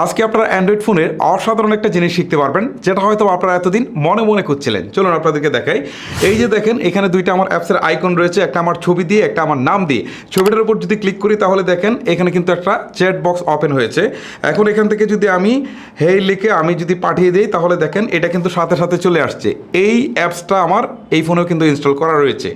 আজকে আপনারা অ্যান্ড্রয়েড ফোনের অসাধারণ একটা জিনিস শিখতে পারবেন, যেটা হয়তো আপনারা এতদিন মনে মনে করছিলেন। চলুন আপনাদেরকে দেখাই। এই যে দেখেন, এখানে দুইটা আমার অ্যাপসের আইকন রয়েছে, একটা আমার ছবি দিয়ে, একটা আমার নাম দিয়ে। ছবিটার উপর যদি ক্লিক করি তাহলে দেখেন এখানে কিন্তু একটা চ্যাট বক্স ওপেন হয়েছে। এখন এখান থেকে যদি আমি হেই লিখে আমি যদি পাঠিয়ে দিই তাহলে দেখেন এটা কিন্তু সাথে সাথে চলে আসছে। এই অ্যাপসটা আমার এই ফোনেও কিন্তু ইনস্টল করা রয়েছে।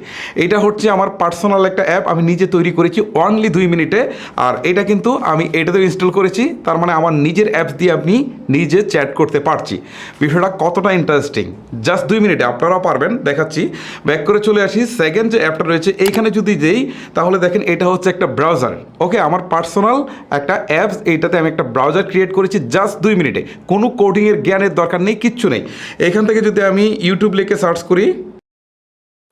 এটা হচ্ছে আমার পার্সোনাল একটা অ্যাপ, আমি নিজে তৈরি করেছি অনলি 2 মিনিটে। আর এটা কিন্তু আমি এটাতে ইনস্টল করেছি, তার মানে আমার নিজের অ্যাপস দিয়ে আমি নিজে চ্যাট করতে পারছি। বিষয়টা কতটা ইন্টারেস্টিং, জাস্ট 2 মিনিটে আপনারাও পারবেন। দেখাচ্ছি, ব্যাক করে চলে আসি। সেকেন্ড যে অ্যাপটা রয়েছে এইখানে যদি দেই তাহলে দেখেন এটা হচ্ছে একটা ব্রাউজার। ওকে, আমার পার্সোনাল একটা অ্যাপস, এইটাতে আমি একটা ব্রাউজার ক্রিয়েট করেছি জাস্ট 2 মিনিটে। কোনো কোডিংয়ের জ্ঞানের দরকার নেই, কিচ্ছু নেই। এখান থেকে যদি আমি ইউটিউব লিখে সার্চ করি,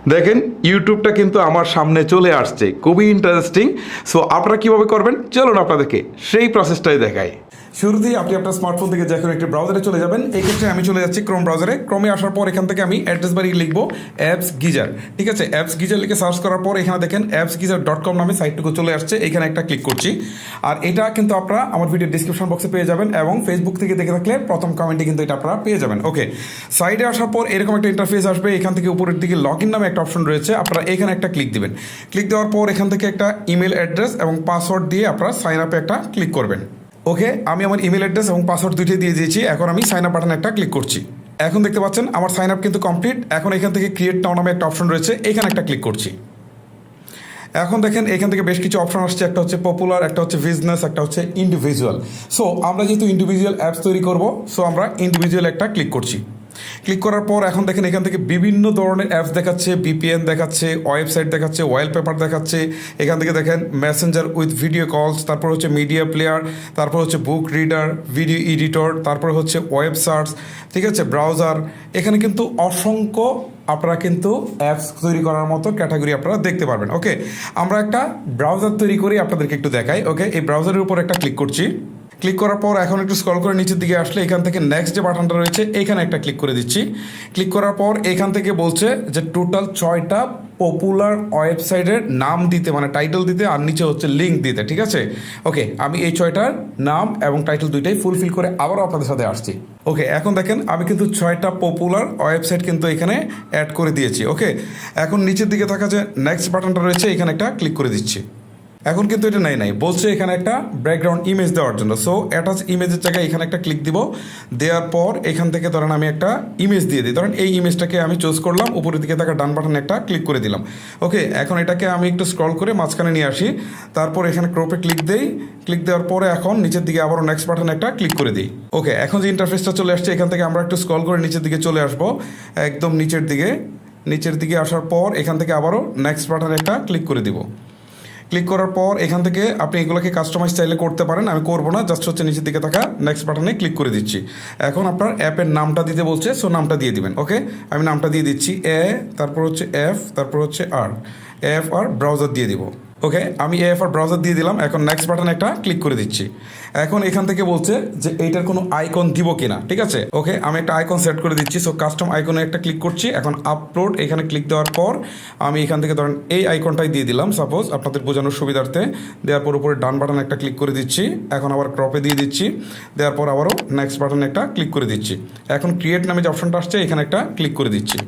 দেখেন ইউটিউবটা কিন্তু আমার সামনে চলে আসছে। খুবই ইন্টারেস্টিং। সো আপনারা কীভাবে করবেন চলুন আপনাদেরকে সেই প্রসেসটাই দেখাই। শুরুতেই আপনি আপনার স্মার্টফোন থেকে যে কোনো একটি ব্রাউজারে চলে যাবেন। এই ক্ষেত্রে আমি চলে যাচ্ছি ক্রোম ব্রাউজারে। ক্রোমে আসার পর এখান থেকে আমি অ্যাড্রেস বারে লিখবো অ্যাপস গিজার। ঠিক আছে, অ্যাপস গিজার লিখে সার্চ করার পর এখানে দেখেন appsgizar.com নামে সাইটটুকু চলে আসছে। এখানে একটা ক্লিক করছি। আর এটা কিন্তু আপনারা আমার ভিডিও ডিসক্রিপশন বক্সে পেয়ে যাবেন, এবং ফেসবুক থেকে দেখে থাকলে প্রথম কমেন্টে কিন্তু এটা আপনারা পেয়ে যাবেন। ওকে, সাইটে আসার পর এরকম একটা ইন্টারফেস আসবে। এখান থেকে উপরের দিকে লগ ইন নামে একটা অপশন রয়েছে, আপনারা এখানে একটা ক্লিক দিবেন। ক্লিক দেওয়ার পর এখান থেকে একটা ইমেল অ্যাড্রেস এবং পাসওয়ার্ড দিয়ে আপনারা সাইন আপে একটা ক্লিক করবেন। ওকে, আমি আমার ইমেল অ্যাড্রেস এবং পাসওয়ার্ড দুইটাই দিয়ে দিয়েছি। এখন আমি সাইন আপ বাটনে একটা ক্লিক করছি। এখন দেখতে পাচ্ছেন আমার সাইন আপ কিন্তু কমপ্লিট। এখন এখান থেকে ক্রিয়েট নাও নামে একটা অপশন রয়েছে, এখানে একটা ক্লিক করছি। এখন দেখেন এখান থেকে বেশ কিছু অপশন আসছে, একটা হচ্ছে পপুলার, একটা হচ্ছে বিজনেস, একটা হচ্ছে ইন্ডিভিজুয়াল। সো আমরা যেহেতু ইন্ডিভিজুয়াল অ্যাপস তৈরি করব, সো আমরা ইন্ডিভিজুয়াল একটা ক্লিক করছি। ক্লিক করার পর এখন দেখেন এখান থেকে বিভিন্ন ধরনের অ্যাপস দেখাচ্ছে, বিপিএন দেখাচ্ছে, ওয়েবসাইট দেখাচ্ছে, ওয়ালপেপার দেখাচ্ছে। এখান থেকে দেখেন মেসেঞ্জার উইথ ভিডিও কলস, তারপর হচ্ছে মিডিয়া প্লেয়ার, তারপর হচ্ছে বুক রিডার, ভিডিও এডিটর, তারপর হচ্ছে ওয়েব সার্চ, ঠিক আছে, ব্রাউজার। এখানে কিন্তু অসংখ্য আপনারা কিন্তু অ্যাপস তৈরি করার মতো ক্যাটাগরি আপনারা দেখতে পারবেন। ওকে, আমরা একটা ব্রাউজার তৈরি করি, আপনাদেরকে একটু দেখাই। ওকে, এই ব্রাউজারের উপর একটা ক্লিক করছি। ক্লিক করার পর এখন একটু স্ক্রল করে নিচের দিকে আসলে এখান থেকে নেক্সট যে বাটনটা রয়েছে এইখানে একটা ক্লিক করে দিচ্ছি। ক্লিক করার পর এখান থেকে বলছে যে টোটাল 6টা পপুলার ওয়েবসাইটের নাম দিতে, মানে টাইটেল দিতে, আর নিচে হচ্ছে লিঙ্ক দিতে। ঠিক আছে, ওকে, আমি এই 6টার নাম এবং টাইটেল দুইটাই ফুলফিল করে আবারও আপনাদের সাথে আসছি। ওকে, এখন দেখেন আমি কিন্তু 6টা পপুলার ওয়েবসাইট কিন্তু এখানে অ্যাড করে দিয়েছি। ওকে, এখন নিচের দিকে থাকা যে নেক্সট বাটনটা রয়েছে এখানে একটা ক্লিক করে দিচ্ছি। এখন কিন্তু এটা নাই বলছে এখানে একটা ব্যাকগ্রাউন্ড ইমেজ দেওয়ার জন্য। সো অ্যাটাচ ইমেজের জায়গায় এখানে একটা ক্লিক দিব। দেওয়ার পর এখান থেকে ধরেন আমি একটা ইমেজ দিয়ে দিই। ধরেন এই ইমেজটাকে আমি চুজ করলাম, উপরের দিকে থাকা ডান বাটনে একটা ক্লিক করে দিলাম। ওকে, এখন এটাকে আমি একটু স্ক্রল করে মাঝখানে নিয়ে আসি। তারপর এখানে ক্রপে ক্লিক দেই। ক্লিক দেওয়ার পরে এখন নিচের দিকে আবারও নেক্সট বাটনে একটা ক্লিক করে দিই। ওকে, এখন যে ইন্টারফেসটা চলে আসছে এখান থেকে আমরা একটু স্ক্রল করে নিচের দিকে চলে আসবো, একদম নিচের দিকে আসার পর এখান থেকে আবারও নেক্সট বাটনে একটা ক্লিক করে দিব। ক্লিক করার পর এখান থেকে আপনি এগুলোকে কাস্টমাইজ চাইলে করতে পারেন, আমি করবো না, জাস্ট হচ্ছে নিচের দিকে থাকা নেক্সট বাটনে ক্লিক করে দিচ্ছি। এখন আপনার অ্যাপের নামটা দিতে বলছে, সো নামটা দিয়ে দিবেন। ওকে, আমি নামটা দিয়ে দিচ্ছি তারপর হচ্ছে এফ, তারপর হচ্ছে এফ আর ব্রাউজার দিয়ে দিব। ওকে, আমি এফ আর ব্রাউজার দিয়ে দিলাম। এখন নেক্সট বাটনে একটা ক্লিক করে দিচ্ছি। এখন এখান থেকে বলছে যে এইটার কোনো আইকন দিব কিনা। ঠিক আছে, ওকে, আমি একটা আইকন সেট করে দিচ্ছি। সো কাস্টম আইকনে একটা ক্লিক করছি। এখন আপলোড, এখানে ক্লিক দেওয়ার পর আমি এখান থেকে ধরেন এই আইকনটাই দিয়ে দিলাম, সাপোজ আপনাদের বোঝানোর সুবিধার্থে। দেওয়ার পর উপরে ডান বাটনে একটা ক্লিক করে দিচ্ছি। এখন আবার ক্রপে দিয়ে দিচ্ছি। দেওয়ার পর আবারও নেক্সট বাটনে একটা ক্লিক করে দিচ্ছি। এখন ক্রিয়েট নামে যে অপশনটা আসছে এখানে একটা ক্লিক করে দিচ্ছি।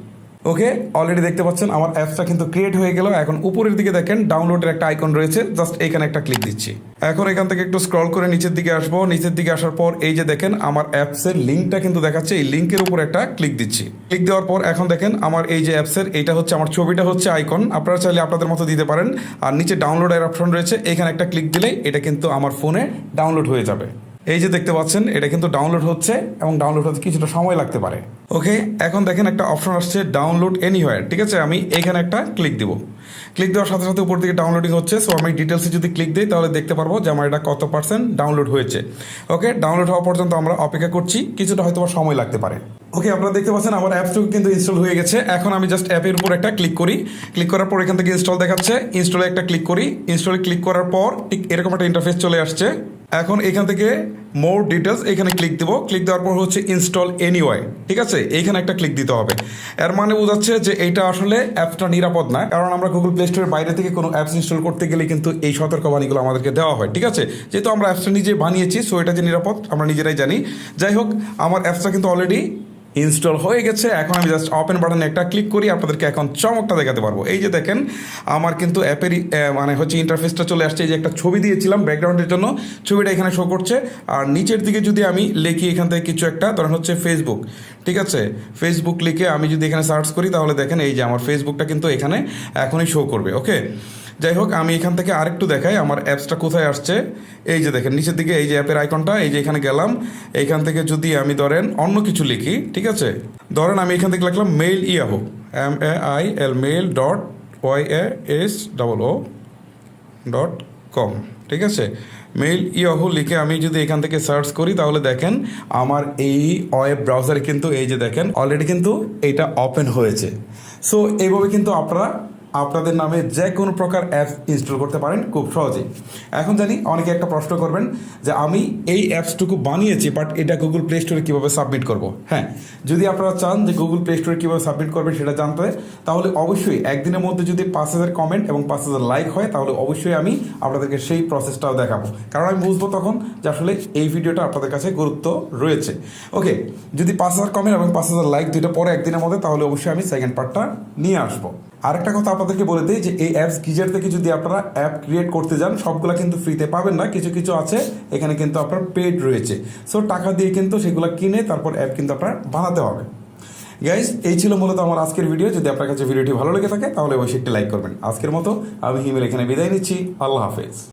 ওকে, অলরেডি দেখতে পাচ্ছেন আমার অ্যাপসটা কিন্তু ক্রিয়েট হয়ে গেল। এখন উপরের দিকে দেখেন ডাউনলোডের একটা আইকন রয়েছে, জাস্ট এখানে একটা ক্লিক দিচ্ছি। এখন এখান থেকে একটু স্ক্রল করে নিচের দিকে আসবো। নিচের দিকে আসার পর এই যে দেখেন আমার অ্যাপসের লিঙ্কটা কিন্তু দেখাচ্ছে, এই লিঙ্কের উপর একটা ক্লিক দিচ্ছি। ক্লিক দেওয়ার পর এখন দেখেন আমার এই যে অ্যাপসের এইটা হচ্ছে আমার ছবিটা হচ্ছে আইকন, আপনারা চাইলে আপনাদের মতো দিতে পারেন। আর নিচে ডাউনলোডের অপশন রয়েছে, এখানে একটা ক্লিক দিলেই এটা কিন্তু আমার ফোনে ডাউনলোড হয়ে যাবে। এই যে দেখতে পাচ্ছেন এটা কিন্তু ডাউনলোড হচ্ছে, এবং ডাউনলোড হতে কিছুটা সময় লাগতে পারে। ওকে, এখন দেখেন একটা অপশন আসছে ডাউনলোড এনিওয়্যার। ঠিক আছে, আমি এইখানে একটা ক্লিক দিব। ক্লিক দেওয়ার সাথে সাথে উপর দিকে ডাউনলোডিং হচ্ছে। সো আমি ডিটেলসে যদি ক্লিক দিই তাহলে দেখতে পারবো যে আমার এটা কত পার্সেন্ট ডাউনলোড হয়েছে। ওকে, ডাউনলোড হওয়া পর্যন্ত আমরা অপেক্ষা করছি, কিছুটা হয়তো সময় লাগতে পারে। ওকে, আপনারা দেখতে পাচ্ছেন আমার অ্যাপসটুকু কিন্তু ইনস্টল হয়ে গেছে। এখন আমি জাস্ট অ্যাপের উপর একটা ক্লিক করি। ক্লিক করার পর এখান থেকে ইনস্টল দেখাচ্ছে, ইনস্টলে একটা ক্লিক করি। ইনস্টলে ক্লিক করার পর ঠিক এরকম একটা ইন্টারফেস চলে আসছে। এখন এখান থেকে মোর ডিটেলস এখানে ক্লিক দেবো, ক্লিক দেওয়ার পর হচ্ছে ইনস্টল এনিওয়ে, ঠিক আছে, এইখানে একটা ক্লিক দিতে হবে। এর মানে বোঝাচ্ছে যে এইটা আসলে অ্যাপসটা নিরাপদ না, কারণ আমরা গুগল প্লে স্টোরের বাইরে থেকে কোনো অ্যাপস ইনস্টল করতে গেলে কিন্তু এই সতর্কবাণীগুলো আমাদেরকে দেওয়া হয়, ঠিক আছে। যেহেতু আমরা অ্যাপসটা নিজে বানিয়েছি, সো এটা যে নিরাপদ আমরা নিজেরাই জানি। যাই হোক, আমার অ্যাপসটা কিন্তু অলরেডি ইনস্টল হয়ে গেছে। এখন আমি জাস্ট ওপেন বাটনে একটা ক্লিক করি, আপনাদেরকে এখন চমকটা দেখাতে পারবো। এই যে দেখেন, আমার কিন্তু অ্যাপেরই মানে হচ্ছে ইন্টারফেসটা চলে আসছে। এই যে একটা ছবি দিয়েছিলাম ব্যাকগ্রাউন্ডের জন্য, ছবিটা এখানে শো করছে। আর নিচের দিকে যদি আমি লিখি এখান থেকে কিছু একটা, ধরেন হচ্ছে ফেসবুক, ঠিক আছে, ফেসবুক লিখে আমি যদি এখানে সার্চ করি, তাহলে দেখেন এই যে আমার ফেসবুকটা কিন্তু এখানে এখনই শো করবে। ওকে, যাই হোক, আমি এখান থেকে আরেকটু দেখাই আমার অ্যাপসটা কোথায় আসছে। এই যে দেখেন নিচের দিকে এই যে অ্যাপের আইকনটা, এই যে এখানে গেলাম। এইখান থেকে যদি আমি ধরেন অন্য কিছু লিখি, ঠিক আছে, ধরেন আমি এখান থেকে লিখলাম মেইল ইয়াহু, MAIL mail.YAHOO.com, ঠিক আছে, মেইল ইয়াহু লিখে আমি যদি এখান থেকে সার্চ করি, তাহলে দেখেন আমার এই ওয়েব ব্রাউজারে কিন্তু এই যে দেখেন অলরেডি কিন্তু এটা ওপেন হয়েছে। সো এইভাবে কিন্তু আপনারা আপনাদের নামে যে কোনো প্রকার অ্যাপস ইনস্টল করতে পারেন খুব সহজেই। এখন জানি অনেকে একটা প্রশ্ন করবেন যে আমি এই অ্যাপসটুকু বানিয়েছি, বাট এটা গুগল প্লে স্টোরে কীভাবে সাবমিট করব। হ্যাঁ, যদি আপনারা চান যে গুগল প্লে স্টোরে কীভাবে সাবমিট করবেন সেটা জানতে, তাহলে অবশ্যই একদিনের মধ্যে যদি 5,000 কমেন্ট এবং 5,000 লাইক হয়, তাহলে অবশ্যই আমি আপনাদেরকে সেই প্রসেসটাও দেখাবো, কারণ আমি বুঝবো তখন যে আসলে এই ভিডিওটা আপনাদের কাছে গুরুত্ব রয়েছে। ওকে, যদি 5,000 কমেন্ট এবং 5,000 লাইক দুইটা পরে একদিনের মধ্যে, তাহলে অবশ্যই আমি সেকেন্ড পার্টটা নিয়ে আসবো। আরেকটা কথা আপনাদেরকে বলে দিই যে এই অ্যাপস গিজার থেকে যদি আপনারা অ্যাপ ক্রিয়েট করতে যান, সবগুলো কিন্তু ফ্রিতে পাবেন না, কিছু কিছু আছে এখানে কিন্তু আপনার পেড রয়েছে। সো টাকা দিয়ে কিন্তু সেগুলো কিনে তারপর অ্যাপ কিন্তু আপনার বানাতে হবে। গাইজ, এই ছিল মূলত আমার আজকের ভিডিও। যদি আপনার কাছে ভিডিওটি ভালো লেগে থাকে, তাহলে অবশ্যই একটি লাইক করবেন। আজকের মতো আমি হিমেল এখানে বিদায় নিচ্ছি। আল্লাহ হাফেজ।